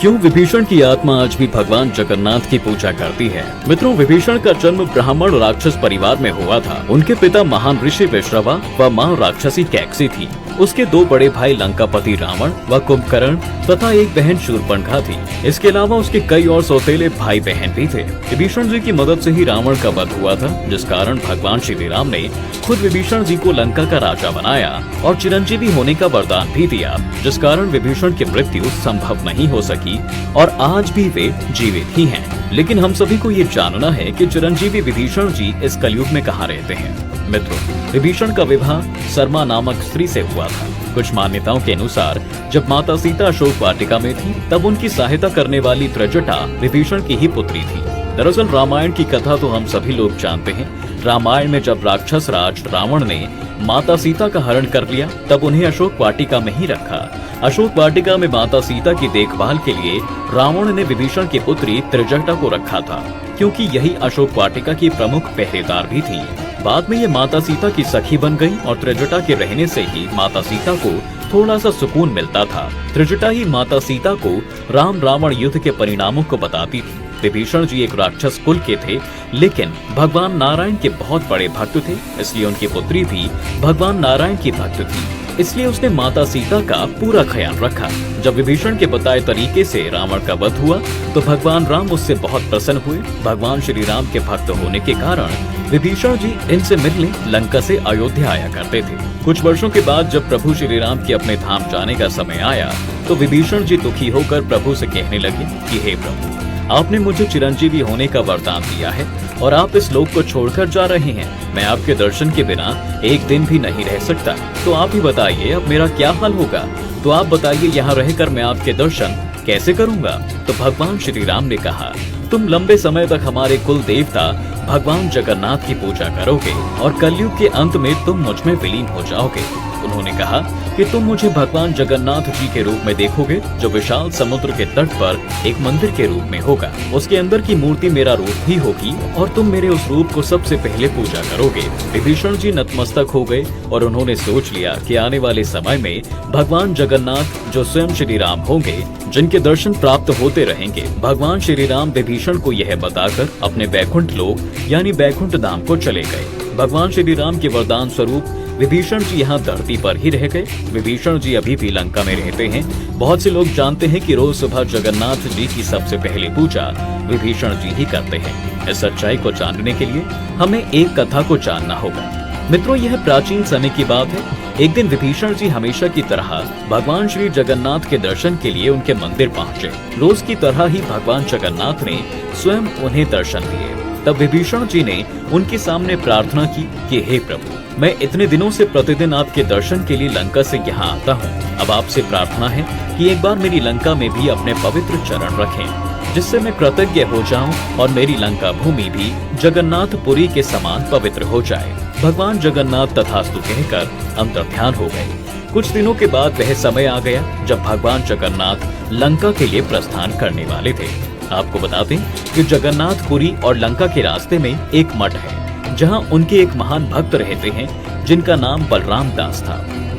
क्यों विभीषण की आत्मा आज भी भगवान जगन्नाथ की पूजा करती है। मित्रों, विभीषण का जन्म ब्राह्मण राक्षस परिवार में हुआ था। उनके पिता महान ऋषि विश्रवा व माँ राक्षसी कैकसी थी। उसके दो बड़े भाई लंकापति रावण व कुंभकर्ण तथा एक बहन शूर्पणखा थी। इसके अलावा उसके कई और सौतेले भाई बहन भी थे। विभीषण जी की मदद से ही रावण का वध हुआ था, जिस कारण भगवान श्री राम ने खुद विभीषण जी को लंका का राजा बनाया और चिरंजीवी होने का वरदान भी दिया, जिस कारण विभीषण की मृत्यु संभव नहीं हो सकी और आज भी वे जीवित ही हैं। लेकिन हम सभी को ये जानना है कि चिरंजीवी विभीषण जी इस कलयुग में कहाँ रहते हैं। मित्रों, विभीषण का विवाह सरमा नामक स्त्री से हुआ था। कुछ मान्यताओं के अनुसार जब माता सीता अशोक वाटिका में थी, तब उनकी सहायता करने वाली त्रिजटा विभीषण की ही पुत्री थी। दरअसल रामायण की कथा तो हम सभी लोग जानते हैं। रामायण में जब राक्षस राज रावण ने माता सीता का हरण कर लिया, तब उन्हें अशोक वाटिका में ही रखा। अशोक वाटिका में माता सीता की देखभाल के लिए रावण ने विभीषण की पुत्री त्रिजटा को रखा था, क्योंकि यही अशोक वाटिका की प्रमुख पहरेदार भी थी। बाद में ये माता सीता की सखी बन गई और त्रिजटा के रहने से ही माता सीता को थोड़ा सा सुकून मिलता था। त्रिजटा ही माता सीता को राम रावण युद्ध के परिणामों को बताती थी। विभीषण जी एक राक्षस कुल के थे, लेकिन भगवान नारायण के बहुत बड़े भक्त थे, इसलिए उनकी पुत्री भी भगवान नारायण की भक्त थी। इसलिए उसने माता सीता का पूरा ख्याल रखा। जब विभीषण के बताए तरीके से रावण का वध हुआ, तो भगवान राम उससे बहुत प्रसन्न हुए। भगवान श्री राम के भक्त होने के कारण विभीषण जी इनसे मिलने लंका से अयोध्या आया करते थे। कुछ वर्षों के बाद जब प्रभु श्री राम के अपने धाम जाने का समय आया, तो विभीषण जी दुखी होकर प्रभु से कहने लगे कि हे प्रभु, आपने मुझे चिरंजीवी होने का वरदान दिया है और आप इस लोक को छोड़कर जा रहे हैं। मैं आपके दर्शन के बिना एक दिन भी नहीं रह सकता। तो आप ही बताइए अब मेरा क्या हाल होगा। तो आप बताइए यहाँ रहकर मैं आपके दर्शन कैसे करूँगा। तो भगवान श्री राम ने कहा, तुम लंबे समय तक हमारे कुल देवता भगवान जगन्नाथ की पूजा करोगे और कलयुग के अंत में तुम मुझ में विलीन हो जाओगे। उन्होंने कहा कि तुम मुझे भगवान जगन्नाथ जी के रूप में देखोगे, जो विशाल समुद्र के तट पर एक मंदिर के रूप में होगा। उसके अंदर की मूर्ति मेरा रूप ही होगी और तुम मेरे उस रूप को सबसे पहले पूजा करोगे। विभीषण जी नतमस्तक हो गए और उन्होंने सोच लिया कि आने वाले समय में भगवान जगन्नाथ जो स्वयं श्री राम होंगे, जिनके दर्शन प्राप्त होते रहेंगे। भगवान श्री राम विभीषण को यह बताकर अपने बैकुंठ लोक यानी बैकुंठ धाम को चले गए। भगवान श्री राम के वरदान स्वरूप विभीषण जी यहाँ धरती पर ही रह गए। विभीषण जी अभी भी लंका में रहते हैं। बहुत से लोग जानते हैं कि रोज सुबह जगन्नाथ जी की सबसे पहली पूजा विभीषण जी ही करते हैं। इस सच्चाई को जानने के लिए हमें एक कथा को जानना होगा। मित्रों, यह प्राचीन समय की बात है। एक दिन विभीषण जी हमेशा की तरह भगवान श्री जगन्नाथ के दर्शन के लिए उनके मंदिर पहुँचे। रोज की तरह ही भगवान जगन्नाथ ने स्वयं उन्हें दर्शन दिए। तब विभीषण जी ने उनके सामने प्रार्थना की कि हे प्रभु, मैं इतने दिनों से प्रतिदिन आपके दर्शन के लिए लंका से यहाँ आता हूँ। अब आपसे प्रार्थना है कि एक बार मेरी लंका में भी अपने पवित्र चरण रखें, जिससे मैं कृतज्ञ हो जाऊं और मेरी लंका भूमि भी जगन्नाथपुरी के समान पवित्र हो जाए। भगवान जगन्नाथ तथास्तु कहकर अंतर्ध्यान हो गए। कुछ दिनों के बाद वह समय आ गया जब भगवान जगन्नाथ लंका के लिए प्रस्थान करने वाले थे। आपको बता दें कि जगन्नाथपुरी और लंका के रास्ते में एक मठ है, जहां उनके एक महान भक्त रहते हैं, जिनका नाम बलराम दास था।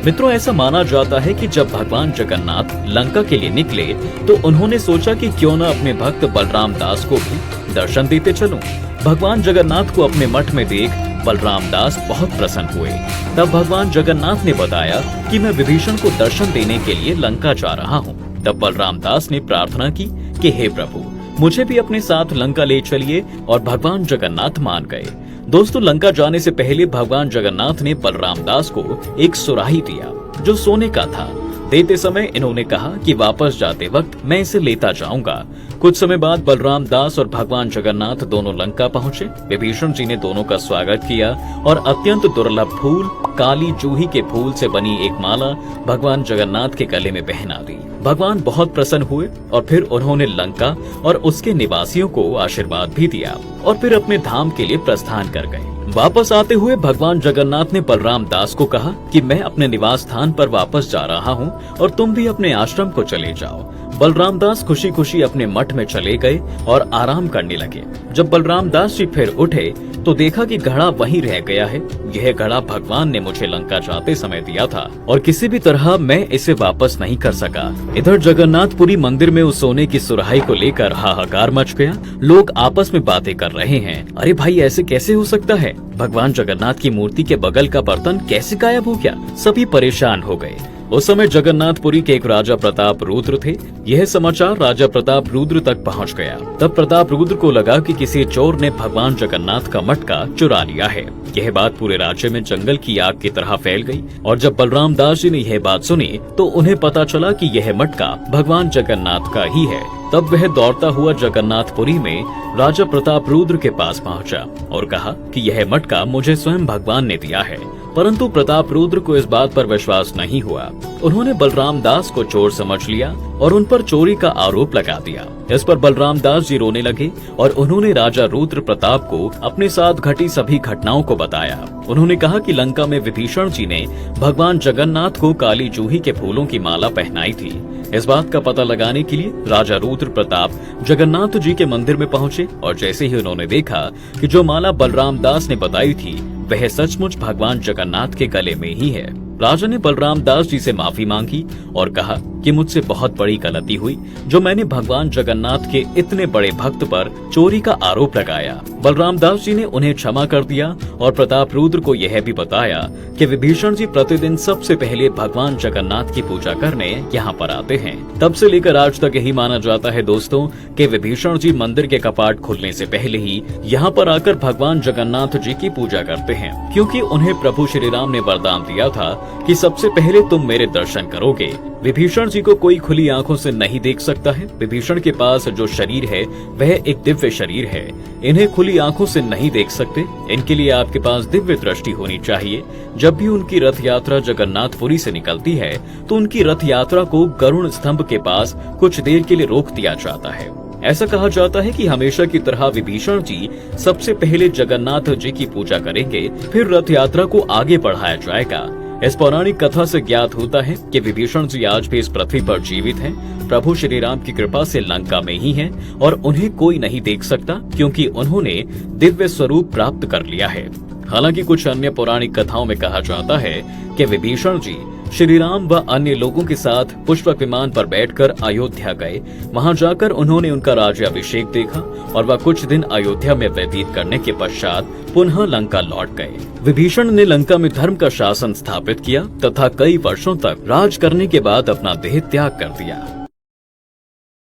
मित्रों, ऐसा माना जाता है कि जब भगवान जगन्नाथ लंका के लिए निकले, तो उन्होंने सोचा कि क्यों न अपने भक्त बलराम दास को भी दर्शन देते चलूं। भगवान जगन्नाथ को अपने मठ में देख बलराम दास बहुत प्रसन्न हुए। तब भगवान जगन्नाथ ने बताया कि मैं विभीषण को दर्शन देने के लिए लंका जा रहा हूँ। तब बलराम दास ने प्रार्थना की कि हे प्रभु, मुझे भी अपने साथ लंका ले चलिए, और भगवान जगन्नाथ मान गए। दोस्तों, लंका जाने से पहले भगवान जगन्नाथ ने बलराम दास को एक सुराही दिया, जो सोने का था। देते समय इन्होंने कहा कि वापस जाते वक्त मैं इसे लेता जाऊंगा। कुछ समय बाद बलराम दास और भगवान जगन्नाथ दोनों लंका पहुँचे। विभीषण जी ने दोनों का स्वागत किया और अत्यंत दुर्लभ फूल, काली जूही के फूल से बनी एक माला भगवान जगन्नाथ के गले में पहना दी। भगवान बहुत प्रसन्न हुए और फिर उन्होंने लंका और उसके निवासियों को आशीर्वाद भी दिया और फिर अपने धाम के लिए प्रस्थान कर गए। वापस आते हुए भगवान जगन्नाथ ने बलराम दास को कहा कि मैं अपने निवास स्थान पर वापस जा रहा हूँ और तुम भी अपने आश्रम को चले जाओ। बलराम दास खुशी खुशी अपने मठ में चले गए और आराम करने लगे। जब बलराम दास जी फिर उठे, तो देखा कि घड़ा वहीं रह गया है। यह घड़ा भगवान ने मुझे लंका जाते समय दिया था और किसी भी तरह मैं इसे वापस नहीं कर सका। इधर जगन्नाथपुरी मंदिर में उस सोने की सुराही को लेकर हाहाकार मच गया। लोग आपस में बातें कर रहे हैं, अरे भाई ऐसे कैसे हो सकता है, भगवान जगन्नाथ की मूर्ति के बगल का बर्तन कैसे गायब हो गया। सभी परेशान हो गए। उस समय जगन्नाथपुरी के एक राजा प्रताप रुद्र थे। यह समाचार राजा प्रताप रुद्र तक पहुंच गया। तब प्रताप रुद्र को लगा कि किसी चोर ने भगवान जगन्नाथ का मटका चुरा लिया है। यह बात पूरे राज्य में जंगल की आग की तरह फैल गई और जब बलराम दास जी ने यह बात सुनी तो उन्हें पता चला कि यह मटका भगवान जगन्नाथ का ही है। तब वह दौड़ता हुआ जगन्नाथपुरी में राजा प्रताप रुद्र के पास पहुंचा और कहा कि यह मटका मुझे स्वयं भगवान ने दिया है। परंतु प्रताप रुद्र को इस बात पर विश्वास नहीं हुआ। उन्होंने बलराम दास को चोर समझ लिया और उन पर चोरी का आरोप लगा दिया। इस पर बलराम दास जी रोने लगे और उन्होंने राजा रुद्र प्रताप को अपने साथ घटी सभी घटनाओं को बताया। उन्होंने कहा कि लंका में विभीषण जी ने भगवान जगन्नाथ को काली जूही के फूलों की माला पहनाई थी। इस बात का पता लगाने के लिए राजा रुद्र प्रताप जगन्नाथ जी के मंदिर में पहुंचे और जैसे ही उन्होंने देखा कि जो माला बलराम दास ने बताई थी वह सचमुच भगवान जगन्नाथ के गले में ही है। राजा ने बलराम दास जी से माफी मांगी और कहा कि मुझसे बहुत बड़ी गलती हुई जो मैंने भगवान जगन्नाथ के इतने बड़े भक्त पर चोरी का आरोप लगाया। बलराम दास जी ने उन्हें क्षमा कर दिया और प्रताप रुद्र को यह भी बताया कि विभीषण जी प्रतिदिन सबसे पहले भगवान जगन्नाथ की पूजा करने यहाँ पर आते हैं। तब से लेकर आज तक यही माना जाता है दोस्तों कि विभीषण जी मंदिर के कपाट खुलने से पहले ही यहाँ पर आकर भगवान जगन्नाथ जी की पूजा करते हैं, क्योंकि उन्हें प्रभु श्री राम ने वरदान दिया था कि सबसे पहले तुम मेरे दर्शन करोगे। विभीषण जी को कोई खुली आंखों से नहीं देख सकता है। विभीषण के पास जो शरीर है वह एक दिव्य शरीर है। इन्हें खुली आंखों से नहीं देख सकते। इनके लिए आपके पास दिव्य दृष्टि होनी चाहिए। जब भी उनकी रथ यात्रा जगन्नाथपुरी से निकलती है तो उनकी रथ यात्रा को गरुड़ स्तंभ के पास कुछ देर के लिए रोक दिया जाता है। ऐसा कहा जाता है कि हमेशा की तरह विभीषण जी सबसे पहले जगन्नाथ जी की पूजा करेंगे, फिर रथ यात्रा को आगे बढ़ाया जाएगा। इस पौराणिक कथा से ज्ञात होता है कि विभीषण जी आज भी इस पृथ्वी पर जीवित हैं। प्रभु श्री राम की कृपा से लंका में ही हैं और उन्हें कोई नहीं देख सकता, क्योंकि उन्होंने दिव्य स्वरूप प्राप्त कर लिया है। हालांकि कुछ अन्य पौराणिक कथाओं में कहा जाता है कि विभीषण जी श्री राम व अन्य लोगों के साथ पुष्पक विमान पर बैठकर अयोध्या गए। वहां जाकर उन्होंने उनका राज्याभिषेक देखा और वह कुछ दिन अयोध्या में व्यतीत करने के पश्चात पुनः लंका लौट गए। विभीषण ने लंका में धर्म का शासन स्थापित किया तथा कई वर्षों तक राज करने के बाद अपना देह त्याग कर दिया।